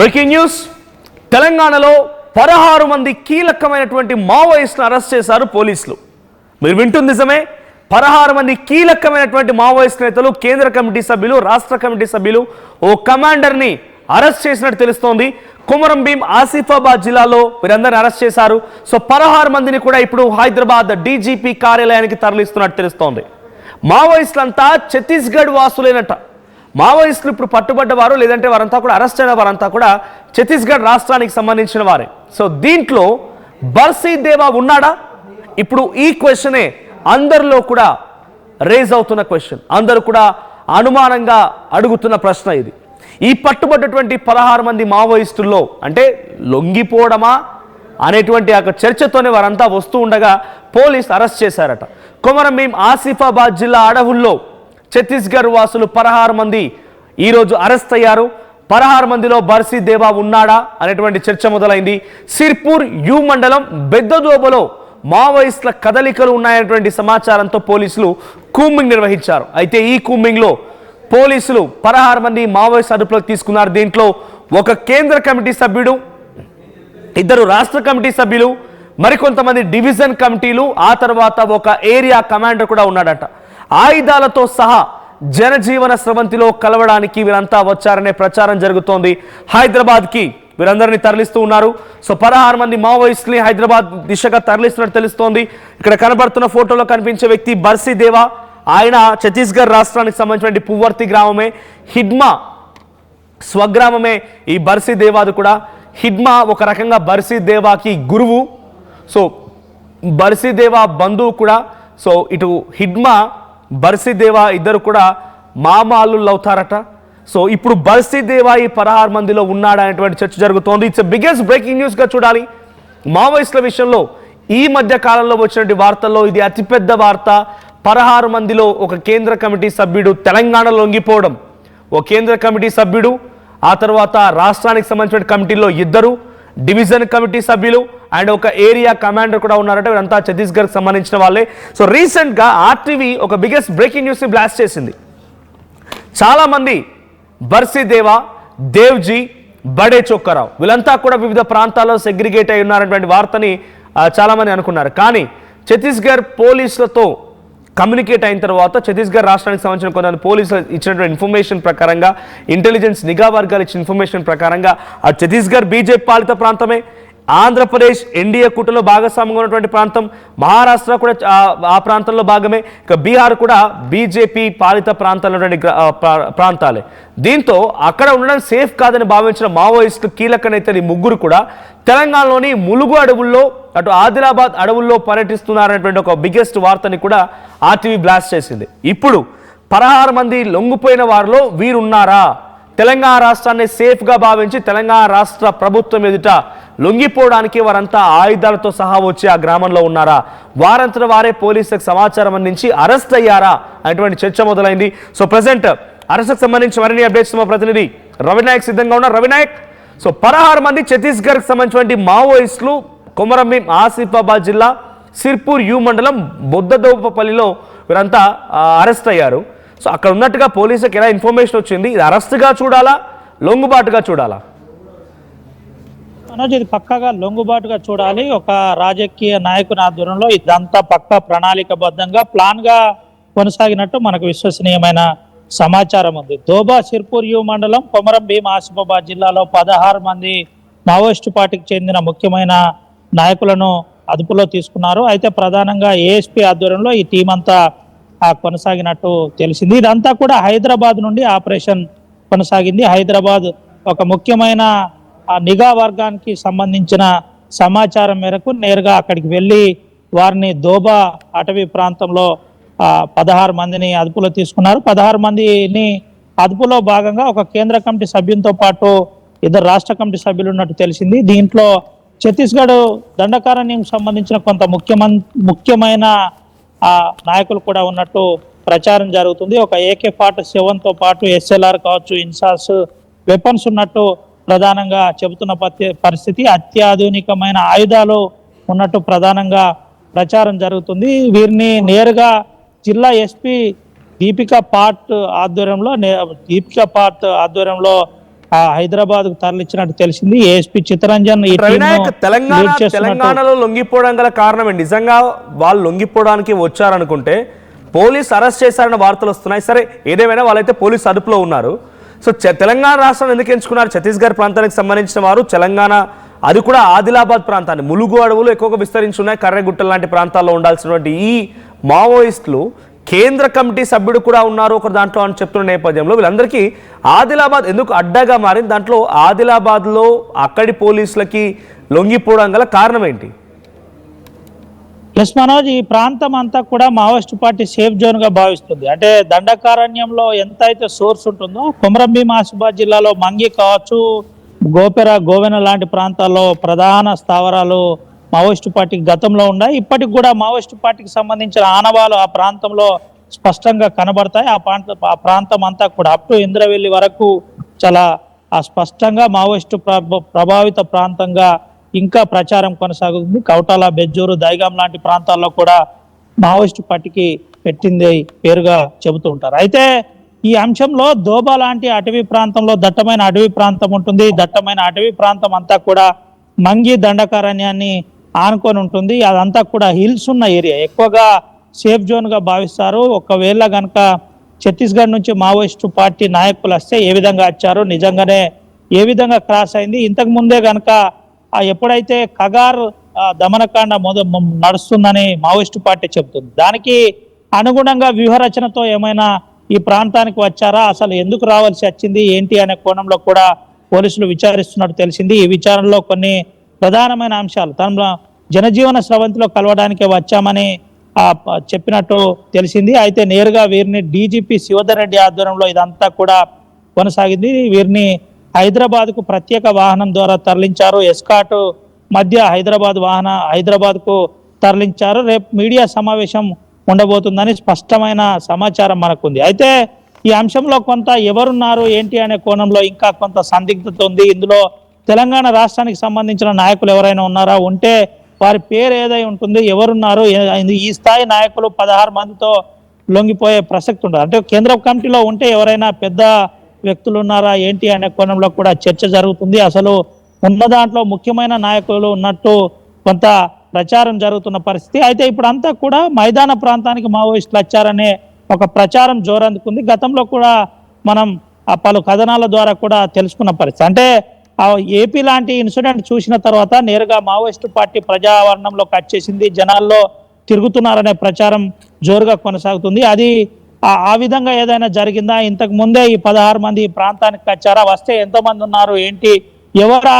Breaking news. తెలంగాణలో 16 మంది కీలకమైనటువంటి మావోయిస్టులను అరెస్ట్ చేశారు పోలీసులు. మీరు వింటుంది నిజమే. 16 మంది కీలకమైనటువంటి మావోయిస్ట్ నేతలు, కేంద్ర కమిటీ సభ్యులు, రాష్ట్ర కమిటీ సభ్యులు, ఓ కమాండర్ని అరెస్ట్ చేసినట్టు తెలుస్తోంది. కుమరం భీం ఆసిఫాబాద్ జిల్లాలో వీరందరిని అరెస్ట్ చేశారు. సో 16 మందిని కూడా ఇప్పుడు హైదరాబాద్ డీజీపీ కార్యాలయానికి తరలిస్తున్నట్టు తెలుస్తోంది. మావోయిస్టులంతా ఛత్తీస్గఢ్ వాసులేనట. మావోయిస్టులు ఇప్పుడు పట్టుబడ్డవారు, లేదంటే వారంతా కూడా అరెస్ట్ అయిన వారంతా కూడా ఛత్తీస్గఢ్ రాష్ట్రానికి సంబంధించిన వారే. సో దీంట్లో బర్సీ దేవా ఉన్నాడా? ఇప్పుడు ఈ క్వశ్చనే అందరిలో కూడా రేజ్ అవుతున్న క్వశ్చన్, అందరూ కూడా అనుమానంగా అడుగుతున్న ప్రశ్న ఇది. ఈ పట్టుబడ్డటువంటి 16 మంది మావోయిస్టుల్లో అంటే లొంగిపోవడమా అనేటువంటి ఆ చర్చతోనే వారంతా వస్తూ ఉండగా పోలీసు అరెస్ట్ చేశారట. కొమరం భీం ఆసిఫాబాద్ జిల్లా అడవుల్లో ఛత్తీస్గఢ్ వాసులు 16 మంది ఈరోజు అరెస్ట్ అయ్యారు. 16 మందిలో బర్సీ దేవా ఉన్నాడా అనేటువంటి చర్చ మొదలైంది. సిర్పూర్ యు మండలం బెద్దదోబలో మావోయిస్టుల కదలికలు ఉన్నాయనేటువంటి సమాచారంతో పోలీసులు కూంబింగ్ నిర్వహించారు. అయితే ఈ కూంబింగ్లో పోలీసులు 16 మంది మావోయిస్ట్ అదుపులోకి తీసుకున్నారు. దీంట్లో ఒక కేంద్ర కమిటీ సభ్యుడు, 2 రాష్ట్ర కమిటీ సభ్యులు, మరికొంతమంది డివిజన్ కమిటీలు, ఆ తర్వాత ఒక ఏరియా కమాండర్ కూడా ఉన్నాడట. ఆయుధాలతో సహా జనజీవన స్రవంతిలో కలవడానికి వీరంతా వచ్చారనే ప్రచారం జరుగుతోంది. హైదరాబాద్కి వీరందరినీ తరలిస్తూ ఉన్నారు. సో 16 మంది మావోయిస్టుని హైదరాబాద్ దిశగా తరలిస్తున్నట్టు తెలుస్తోంది. ఇక్కడ కనబడుతున్న ఫోటోలో కనిపించే వ్యక్తి బర్సీ దేవా. ఆయన ఛత్తీస్గఢ్ రాష్ట్రానికి సంబంధించిన పువ్వర్తి గ్రామమే, హిడ్మా స్వగ్రామమే ఈ బర్సీ దేవాది కూడా. హిడ్మా ఒక రకంగా బర్సీ దేవాకి గురువు. సో బర్సీ దేవా బంధువు కూడా. సో ఇటు హిడ్మా బర్సీ దేవా ఇద్దరు కూడా మామాళ్ళు అవుతారట. సో ఇప్పుడు బర్సీ దేవా ఈ 16 మందిలో ఉన్నాడా అనేటువంటి చర్చ జరుగుతోంది. ఇట్స్ బిగ్గెస్ట్ బ్రేకింగ్ న్యూస్గా చూడాలి. మావోయిస్టుల విషయంలో ఈ మధ్య కాలంలో వచ్చినటువంటి వార్తల్లో ఇది అతిపెద్ద వార్త. 16 మందిలో ఒక కేంద్ర కమిటీ సభ్యుడు తెలంగాణలో లొంగిపోవడం, ఓ కేంద్ర కమిటీ సభ్యుడు, ఆ తర్వాత రాష్ట్రానికి సంబంధించిన కమిటీలో 2 డివిజన్ కమిటీ సభ్యులు అండ్ ఒక ఏరియా కమాండర్ కూడా ఉన్నారట. వీరంతా ఛత్తీస్గఢ్కి సంబంధించిన వాళ్ళే. సో రీసెంట్గా ఆర్టీవీ ఒక బిగ్గెస్ట్ బ్రేకింగ్ న్యూస్ని బ్లాస్ట్ చేసింది. చాలామంది బర్సీ దేవా, దేవ్జీ, బడే చొక్కరావు వీళ్ళంతా కూడా వివిధ ప్రాంతాల్లో సెగ్రిగేట్ అయి ఉన్నారనేటువంటి వార్తని చాలామంది అనుకున్నారు. కానీ ఛత్తీస్గఢ్ పోలీసులతో కమ్యూనికేట్ అయిన తర్వాత ఛత్తీస్గఢ్ రాష్ట్రానికి సంబంధించిన కొంతమంది పోలీసులు ఇచ్చినటువంటి ఇన్ఫర్మేషన్ ప్రకారంగా, ఇంటెలిజెన్స్ నిఘా వర్గాలు ఇచ్చిన ఇన్ఫర్మేషన్ ప్రకారంగా ఆ ఛత్తీస్గఢ్ బీజేపీ పాలిత ప్రాంతమే, ఆంధ్రప్రదేశ్ ఎన్డీఏ కూటమిలో భాగస్వామ్యంగా ఉన్నటువంటి ప్రాంతం, మహారాష్ట్ర కూడా ఆ ప్రాంతంలో భాగమే, ఇక బీహార్ కూడా బీజేపీ పాలిత ప్రాంతాలైనటువంటి ప్రాంతాలే. దీంతో అక్కడ ఉండడం సేఫ్ కాదని భావించిన మావోయిస్టులు కీలక నేతలు 3 కూడా తెలంగాణలోని ములుగు అడవుల్లో, అటు ఆదిలాబాద్ అడవుల్లో పర్యటిస్తున్నారనేటువంటి ఒక బిగ్గెస్ట్ వార్తని కూడా ఆర్టీవీ బ్లాస్ట్ చేసింది. ఇప్పుడు 16 మంది లొంగిపోయిన వారిలో వీరున్నారా? తెలంగాణ రాష్ట్రాన్ని సేఫ్గా భావించి తెలంగాణ రాష్ట్ర ప్రభుత్వం ఎదుట లొంగిపోవడానికి వారంతా ఆయుధాలతో సహా వచ్చి ఆ గ్రామంలో ఉన్నారా? వారంతట వారే పోలీసులకు సమాచారం అందించి అరెస్ట్ అయ్యారా అనేటువంటి చర్చ మొదలైంది. సో ప్రజెంట్ అరెస్ట్కి సంబంధించి మరిన్ని అప్డేట్స్ మా ప్రతినిధి రవినాయక్ సిద్ధంగా ఉన్నారు. రవినాయక్, సో 16 మంది ఛత్తీస్గఢ్కి సంబంధించిన మావోయిస్టులు కొమరం భీం ఆసిఫాబాద్ జిల్లా సిర్పూర్ యు మండలం బొద్దదోపపల్లిలో వీరంతా అరెస్ట్ అయ్యారు. సో అక్కడ ఉన్నట్టుగా పోలీసులకు ఎలా ఇన్ఫర్మేషన్ వచ్చింది? ఇది అరెస్ట్గా చూడాలా, లొంగుబాటుగా చూడాలా? మనోజ్, ఇది పక్కాగా లొంగుబాటుగా చూడాలి. ఒక రాజకీయ నాయకుని ఆధ్వర్యంలో ఇదంతా పక్కా ప్రణాళికబద్ధంగా ప్లాన్ గా కొనసాగినట్టు మనకు విశ్వసనీయమైన సమాచారం ఉంది. దోబా సిర్పూర్ యు మండలం కొమరం భీం ఆసిఫాబాద్ జిల్లాలో 16 మంది మావోయిస్టు పార్టీకి చెందిన ముఖ్యమైన నాయకులను అదుపులో తీసుకున్నారు. అయితే ప్రధానంగా ఏఎస్పీ ఆధ్వర్యంలో ఈ టీం అంతా కొనసాగినట్టు తెలిసింది. ఇదంతా కూడా హైదరాబాద్ నుండి ఆపరేషన్ కొనసాగింది. హైదరాబాద్ ఒక ముఖ్యమైన నిఘా వర్గానికి సంబంధించిన సమాచారం మేరకు నేరుగా అక్కడికి వెళ్ళి వారిని దోబా అటవీ ప్రాంతంలో 16 మందిని అదుపులో తీసుకున్నారు. 16 మందిని అదుపులో భాగంగా ఒక కేంద్ర కమిటీ సభ్యులతో పాటు 2 రాష్ట్ర కమిటీ సభ్యులు ఉన్నట్టు తెలిసింది. దీంట్లో ఛత్తీస్గఢ్ దండకారణ్యం సంబంధించిన కొంత ముఖ్యమైన నాయకులు కూడా ఉన్నట్టు ప్రచారం జరుగుతుంది. ఒక AK-47తో పాటు SLR కావచ్చు, ఇన్సాస్ వెపన్స్ ఉన్నట్టు ప్రధానంగా చెబుతున్న పరిస్థితి. అత్యాధునికమైన ఆయుధాలు ఉన్నట్టు ప్రధానంగా ప్రచారం జరుగుతుంది. వీరిని నేరుగా జిల్లా ఎస్పీ దీపికా పాట్ ఆధ్వర్యంలో హైదరాబాద్ కు తరలించినట్టు తెలిసింది. ఏఎస్పీ చిత్తరంజన్ ఈ రవినాయక్, తెలంగాణలో లొంగిపోవడం గల కారణం ఏంటి? నిజంగా వాళ్ళు లొంగిపోవడానికి వచ్చారనుకుంటే పోలీస్ అరెస్ట్ చేశారన్న వార్తలు వస్తున్నాయి. సరే, ఏదేమైనా వాళ్ళైతే పోలీస్ అదుపులో ఉన్నారు. సో తెలంగాణ రాష్ట్రాన్ని ఎందుకు ఎంచుకున్నారు? ఛత్తీస్గఢ్ ప్రాంతానికి సంబంధించిన వారు తెలంగాణ, అది కూడా ఆదిలాబాద్ ప్రాంతాన్ని, ములుగు అడవులు ఎక్కువగా విస్తరించి ఉన్నాయి, కర్రెగుట్టలు లాంటి ప్రాంతాల్లో ఉండాల్సినటువంటి ఈ మావోయిస్టులు కేంద్ర కమిటీ సభ్యుడు కూడా ఉన్నారు ఒక దాంట్లో అని చెప్తున్న నేపథ్యంలో వీళ్ళందరికీ ఆదిలాబాద్ ఎందుకు అడ్డాగా మారింది? దాంట్లో ఆదిలాబాద్లో అక్కడి పోలీసులకి లొంగిపోవడం గల కారణం ఏంటి? ఎస్ మనోజ్, ఈ ప్రాంతం అంతా కూడా మావోయిస్ట్ పార్టీ సేఫ్ జోన్ గా భావిస్తుంది. అంటే దండకారణ్యంలో ఎంత అయితే సోర్స్ ఉంటుందో, కొమరంభీం ఆసిఫాబాద్ జిల్లాలో మంగి కావచ్చు, గోపెర, గోవెన లాంటి ప్రాంతాల్లో ప్రధాన స్థావరాలు మావోయిస్టు పార్టీకి గతంలో ఉన్నాయి. ఇప్పటికి కూడా మావోయిస్టు పార్టీకి సంబంధించిన ఆనవాలు ఆ ప్రాంతంలో స్పష్టంగా కనబడతాయి. ఆ ప్రాంతం అంతా కూడా అప్ టు ఇంద్రవెల్లి వరకు చాలా స్పష్టంగా మావోయిస్టు ప్రభావిత ప్రాంతంగా ఇంకా ప్రచారం కొనసాగుతుంది. కౌటాల, బెజ్జూరు, దైగాం లాంటి ప్రాంతాల్లో కూడా మావోయిస్టు పార్టీకి పెట్టింది పేరుగా చెబుతూ ఉంటారు. అయితే ఈ అంశంలో దోబా లాంటి అటవీ ప్రాంతంలో దట్టమైన అటవీ ప్రాంతం ఉంటుంది. దట్టమైన అటవీ ప్రాంతం అంతా కూడా మంగి దండకారణ్యాన్ని ఆనుకొని ఉంటుంది. అదంతా కూడా హిల్స్ ఉన్న ఏరియా, ఎక్కువగా సేఫ్ జోన్ గా భావిస్తారు. ఒకవేళ కనుక ఛత్తీస్గఢ్ నుంచి మావోయిస్టు పార్టీ నాయకులు వస్తే ఏ విధంగా వచ్చారో, నిజంగానే ఏ విధంగా క్రాస్ అయింది. ఇంతకు ముందే కనుక ఎప్పుడైతే కగార్ దమనకాండ నడుస్తుందని మావోయిస్టు పార్టీ చెబుతుంది, దానికి అనుగుణంగా వ్యూహరచనతో ఏమైనా ఈ ప్రాంతానికి వచ్చారా, అసలు ఎందుకు రావాల్సి వచ్చింది ఏంటి అనే కోణంలో కూడా పోలీసులు విచారిస్తున్నట్టు తెలిసింది. ఈ విచారణలో కొన్ని ప్రధానమైన అంశాలు, తన జనజీవన స్రవంతిలో కలవడానికి వచ్చామని చెప్పినట్టు తెలిసింది. అయితే నేరుగా వీరిని డీజీపీ శివధర్ రెడ్డి ఆధ్వర్యంలో ఇదంతా కూడా కొనసాగింది. వీరిని హైదరాబాద్కు ప్రత్యేక వాహనం ద్వారా తరలించారు. ఎస్కాట్ మధ్య హైదరాబాద్కు తరలించారు. రేపు మీడియా సమావేశం ఉండబోతుందని స్పష్టమైన సమాచారం మనకుంది. అయితే ఈ అంశంలో కొంత ఎవరున్నారు ఏంటి అనే కోణంలో ఇంకా కొంత సందిగ్ధత ఉంది. ఇందులో తెలంగాణ రాష్ట్రానికి సంబంధించిన నాయకులు ఎవరైనా ఉన్నారా, ఉంటే వారి పేరు ఏదై ఉంటుంది, ఎవరున్నారు, ఈ స్థాయి నాయకులు 16 మందితో లొంగిపోయే ప్రసక్తి ఉండదు. అంటే కేంద్ర కమిటీలో ఉంటే ఎవరైనా పెద్ద వ్యక్తులు ఉన్నారా ఏంటి అనే కోణంలో కూడా చర్చ జరుగుతుంది. అసలు ఉన్న దాంట్లో ముఖ్యమైన నాయకులు ఉన్నట్టు కొంత ప్రచారం జరుగుతున్న పరిస్థితి. అయితే ఇప్పుడు అంతా కూడా మైదాన ప్రాంతానికి మావోయిస్టులు వచ్చారనే ఒక ప్రచారం జోరందుకుంది. గతంలో కూడా మనం పలు కథనాల ద్వారా కూడా తెలుసుకున్న పరిస్థితి. అంటే ఏపీ లాంటి ఇన్సిడెంట్ చూసిన తర్వాత నేరుగా మావోయిస్టు పార్టీ ప్రజావరణంలోకి వచ్చేసింది, జనాల్లో తిరుగుతున్నారనే ప్రచారం జోరుగా కొనసాగుతుంది. అది ఆ విధంగా ఏదైనా జరిగిందా, ఇంతకు ముందే ఈ 16 మంది ఈ ప్రాంతానికి వచ్చారా, వస్తే ఎంతమంది ఉన్నారు ఏంటి, ఎవరా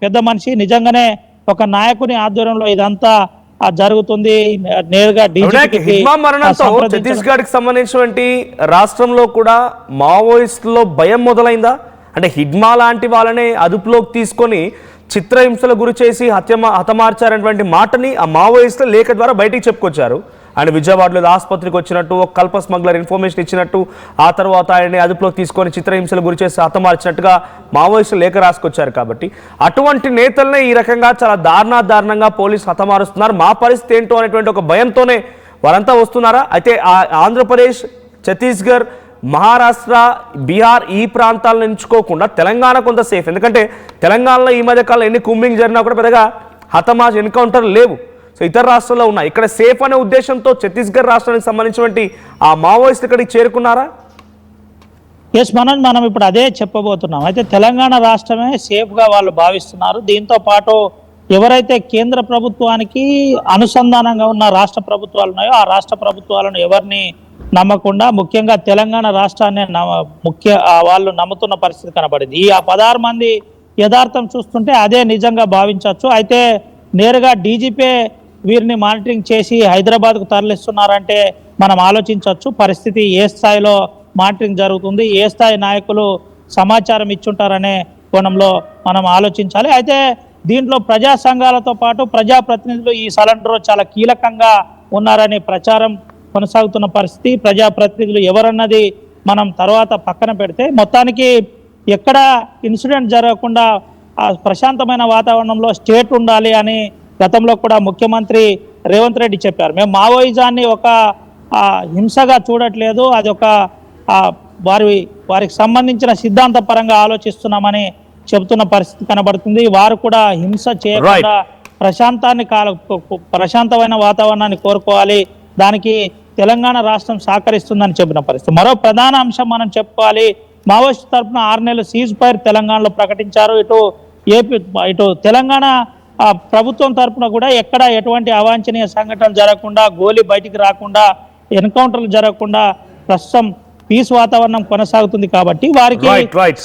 పెద్ద మనిషి, నిజంగానే ఒక నాయకుని ఆధ్వర్యంలో ఇదంతా జరుగుతుంది. నేరుగా ఛత్తీస్గఢ్ కి సంబంధించినటువంటి రాష్ట్రంలో కూడా మావోయిస్టులో భయం మొదలైందా? అంటే హిడ్మా లాంటి వాళ్ళనే అదుపులోకి తీసుకొని చిత్రహింసల గురి చేసి హతమార్చారనేటువంటి మాటని ఆ మావోయిస్టుల లేఖ ద్వారా బయటికి చెప్పుకొచ్చారు. ఆయన విజయవాడలో ఆసుపత్రికి వచ్చినట్టు, ఒక కల్ప స్మగ్లర్ ఇన్ఫర్మేషన్ ఇచ్చినట్టు, ఆ తర్వాత ఆయన్ని అదుపులోకి తీసుకొని చిత్రహింసల గురి చేసి హతమార్చినట్టుగా మావోయిస్టులు లేఖ రాసుకొచ్చారు. కాబట్టి అటువంటి నేతలనే ఈ రకంగా చాలా దారుణంగా పోలీసులు హతమారుస్తున్నారు. మా పరిస్థితి ఏంటో అనేటువంటి ఒక భయంతోనే వారంతా వస్తున్నారా? అయితే ఆంధ్రప్రదేశ్, ఛత్తీస్గఢ్, మహారాష్ట్ర, బీహార్ ఈ ప్రాంతాలను ఎంచుకోకుండా తెలంగాణ కొంత సేఫ్. ఎందుకంటే తెలంగాణలో ఈ మధ్య కాలంలో ఎన్ని కూంబింగ్ జరిగినా కూడా పెద్దగా హతమార్చ్ ఎన్కౌంటర్ లేవు. సో ఇతర రాష్ట్రాల్లో ఉన్నాయి. ఇక్కడ సేఫ్ అనే ఉద్దేశంతో ఛత్తీస్గఢ్ రాష్ట్రానికి సంబంధించినటువంటి ఆ మావోయిస్టులు ఇక్కడికి చేరుకున్నారా? ఎస్ మనోజ్, మనం ఇప్పుడు అదే చెప్పబోతున్నాం. అయితే తెలంగాణ రాష్ట్రమే సేఫ్గా వాళ్ళు భావిస్తున్నారు. దీంతో పాటు ఎవరైతే కేంద్ర ప్రభుత్వానికి అనుసంధానంగా ఉన్న రాష్ట్ర ప్రభుత్వాలు ఉన్నాయో ఆ రాష్ట్ర ప్రభుత్వాలను ఎవరిని నమ్మకుండా ముఖ్యంగా తెలంగాణ రాష్ట్రాన్ని వాళ్ళు నమ్ముతున్న పరిస్థితి కనబడింది. ఈ 16 మంది యథార్థం చూస్తుంటే అదే నిజంగా భావించవచ్చు. అయితే నేరుగా డీజీపీ వీరిని మానిటరింగ్ చేసి హైదరాబాద్కు తరలిస్తున్నారంటే మనం ఆలోచించవచ్చు పరిస్థితి ఏ స్థాయిలో మానిటరింగ్ జరుగుతుంది, ఏ స్థాయి నాయకులు సమాచారం ఇచ్చుంటారనే కోణంలో మనం ఆలోచించాలి. అయితే దీంట్లో ప్రజా సంఘాలతో పాటు ప్రజాప్రతినిధులు ఈ సలండ్రో చాలా కీలకంగా ఉన్నారనే ప్రచారం కొనసాగుతున్న పరిస్థితి. ప్రజాప్రతినిధులు ఎవరన్నది మనం తర్వాత పక్కన పెడితే మొత్తానికి ఎక్కడ ఇన్సిడెంట్ జరగకుండా ప్రశాంతమైన వాతావరణంలో స్టేట్ ఉండాలి అని గతంలో కూడా ముఖ్యమంత్రి రేవంత్ రెడ్డి చెప్పారు. మేము మావోయిజాన్ని ఒక హింసగా చూడట్లేదు, అది ఒక వారి వారికి సంబంధించిన సిద్ధాంత పరంగా ఆలోచిస్తున్నామని చెబుతున్న పరిస్థితి కనబడుతుంది. వారు కూడా హింస చేయకుండా ప్రశాంతమైన వాతావరణాన్ని కోరుకోవాలి, దానికి తెలంగాణ రాష్ట్రం సహకరిస్తుందని చెప్పిన పరిస్థితి. మరో ప్రధాన అంశం మనం చెప్పుకోవాలి, మావోయిస్టు తరఫున 6 నెలలు సీజ్ ఫైర్ తెలంగాణలో ప్రకటించారు. ఇటు తెలంగాణ ప్రభుత్వం తరఫున కూడా ఎక్కడ ఎటువంటి అవాంఛనీయ సంఘటనలు జరగకుండా, గోలీ బయటికి రాకుండా, ఎన్కౌంటర్లు జరగకుండా ప్రస్తుతం పీస్ వాతావరణం కొనసాగుతుంది కాబట్టి వారికి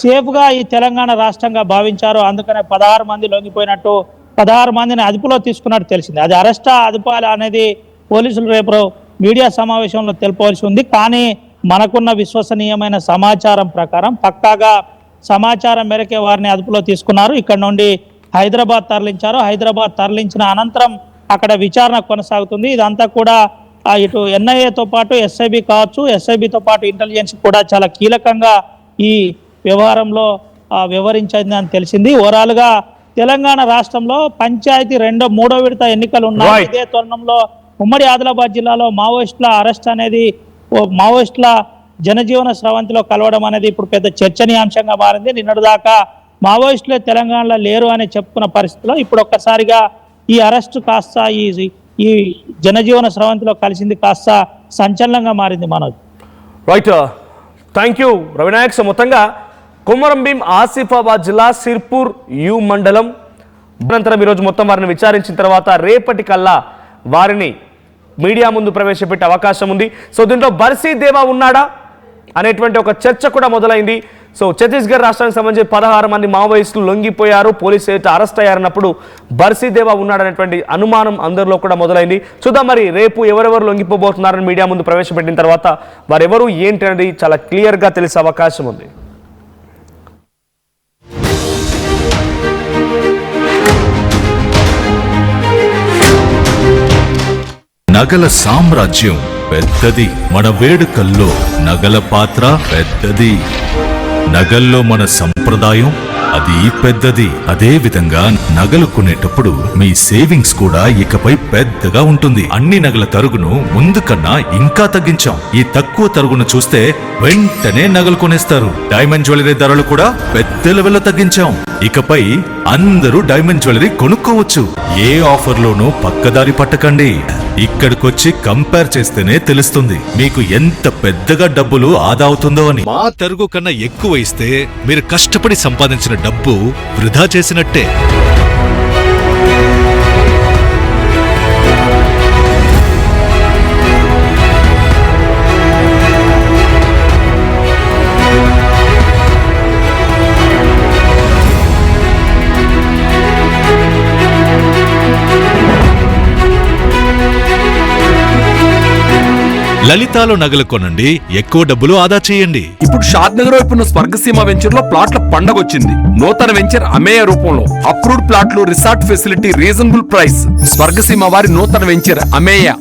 సేఫ్ గా ఈ తెలంగాణ రాష్ట్రంగా భావించారు. అందుకనే 16 మంది లొంగిపోయినట్టు, 16 మందిని అదుపులో తీసుకున్నట్టు తెలిసింది. అది అరెస్టా అదుపాలి అనేది పోలీసులు రేపు మీడియా సమావేశంలో తెలుపవలసి ఉంది. కానీ మనకున్న విశ్వసనీయమైన సమాచారం ప్రకారం పక్కాగా సమాచారం మేరకే వారిని అదుపులో తీసుకున్నారు. ఇక్కడ నుండి హైదరాబాద్ తరలించారు. హైదరాబాద్ తరలించిన అనంతరం అక్కడ విచారణ కొనసాగుతుంది. ఇదంతా కూడా ఇటు ఎన్ఐఏతో పాటు ఎస్ఐబి కావచ్చు, ఎస్ఐబితో పాటు ఇంటెలిజెన్స్ కూడా చాలా కీలకంగా ఈ వ్యవహారంలో వ్యవహరించింది అని తెలిసింది. ఓవరాల్ గా తెలంగాణ రాష్ట్రంలో పంచాయతీ 3వ విడత ఎన్నికలు ఉన్నాయి. ఇదే తరుణంలో ఉమ్మడి ఆదిలాబాద్ జిల్లాలో మావోయిస్టుల అరెస్ట్ అనేది, మావోయిస్టుల జనజీవన స్రవంతిలో కలవడం అనేది ఇప్పుడు పెద్ద చర్చనీయాంశంగా మారింది. నిన్నటిదాకా మావోయిస్టులే తెలంగాణలో లేరు అని చెప్పుకున్న పరిస్థితిలో ఇప్పుడు ఒక్కసారిగా ఈ అరెస్టు కాస్త ఈ జనజీవన స్రవంతిలో కలిసింది కాస్త సంచలనంగా మారింది. Manoj right, thank you Ravinayak. మొత్తంగా కొమరంభీం ఆసిఫాబాద్ జిల్లా సిర్పూర్ యు మండలం అనంతరం ఈరోజు మొత్తం వారిని విచారించిన తర్వాత రేపటికల్లా వారిని మీడియా ముందు ప్రవేశపెట్టే అవకాశం ఉంది. సో దీంట్లో బర్సీ దేవా ఉన్నాడా అనేటువంటి ఒక చర్చ కూడా మొదలైంది. సో ఛత్తీస్గఢ్ రాష్ట్రానికి సంబంధించి 16 మంది మావోయిస్టులు లొంగిపోయారు, పోలీసు అరెస్ట్ అయ్యారన్నప్పుడు బర్సీ దేవా ఉన్నాడనేటువంటి అనుమానం అందరిలో కూడా మొదలైంది. చూద్దాం మరి రేపు ఎవరెవరు లొంగిపోబోతున్నారని మీడియా ముందు ప్రవేశపెట్టిన తర్వాత వారెవరు ఏంటి అనేది చాలా క్లియర్గా తెలిసే అవకాశం ఉంది. నగల సామ్రాజ్యం పెద్దది, మన వేడుకల్లో నగల పాత్ర పెద్దది. నగల్లో మన సంప్రదాయం అది పెద్దది. అదే విధంగా నగలు కొనేటప్పుడు మీ సేవింగ్స్ కూడా ఇకపై పెద్దగా ఉంటుంది. అన్ని నగల తరుగును ముందు కన్నా ఇంకా తగ్గించాం. ఈ తక్కువ తరుగును చూస్తే వెంటనే నగలు కొనేస్తారు. డైమండ్ జ్యువెలరీ ధరలు కూడా పెద్ద లెవెల్లో తగ్గించాం. ఇకపై అందరూ డైమండ్ జ్యువెలరీ కొనుక్కోవచ్చు. ఏ ఆఫర్లోనూ పక్కదారి పట్టకండి. ఇక్కడికొచ్చి కంపేర్ చేస్తేనే తెలుస్తుంది మీకు ఎంత పెద్దగా డబ్బులు ఆదా అవుతుందో అని. మా తరుగు కన్నా ఎక్కువ ఇస్తే మీరు కష్టపడి సంపాదించిన డబ్బు వృధా చేసినట్టే. లలితాలో నగలు కొనండి, ఎక్కువ డబ్బులు ఆదా చేయండి. ఇప్పుడు షాద్ నగర్ వైపు ఉన్న స్వర్గసీమ వెంచర్ లో ప్లాట్ల పండగ వచ్చింది. నూతన వెంచర్ అమ్మేయ రూపంలో అప్రూవ్డ్ ప్లాట్లు, resort facility, reasonable price. Swargaseema వారి నూతన వెంచర్ అమ్మేయ.